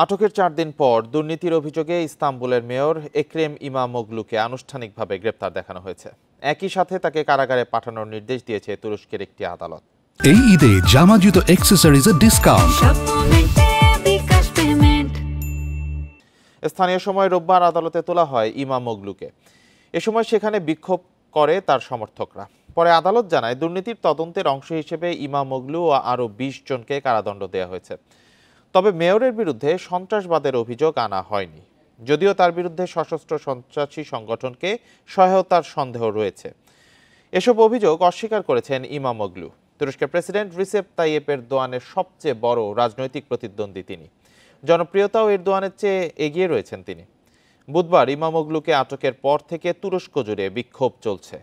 আটকের 4 দিন পর দুর্নীতির অভিযোগে ইস্তাম্বুলের মেয়র এক্রেম ইমামোগলুকে আনুষ্ঠানিকভাবে গ্রেপ্তার দেখানো হয়েছে। একই সাথে তাকে কারাগারে পাঠানোর নির্দেশ দিয়েছে তুরস্কের একটি আদালত। এই ঈদে জামা জুতো অ্যাক্সেসরিজের ডিসকাউন্ট। স্থানীয় সময় রোববার আদালতে তোলা হয় ইমামোগলুকে। এ সময় সেখানে বিক্ষোভ করে তার সমর্থকরা। পরে আদালত জানায় দুর্নীতির তদন্তের অংশ হিসেবে ইমামোগলু ও আরও 20 জনকে কারাদণ্ড দেওয়া হয়েছে। তবে মেয়রের বিরুদ্ধে সন্ত্রাসবাদের অভিযোগ আনা হয়নি, যদিও তার বিরুদ্ধে সশস্ত্র সন্ত্রাসী সংগঠনকে সহায়তার সন্দেহ রয়েছে। এসব অভিযোগ অস্বীকার করেছেন ইমামোগলু। তুরস্কের প্রেসিডেন্ট রিসেপ তাইয়েপ এরদোয়ানের সবচেয়ে বড় রাজনৈতিক প্রতিদ্বন্দ্বী তিনি। জনপ্রিয়তাও এরদোয়ানের চেয়ে এগিয়ে রয়েছেন তিনি। বুধবার ইমামোগলুকে আটকের পর থেকে তুরস্ক জুড়ে বিক্ষোভ চলছে।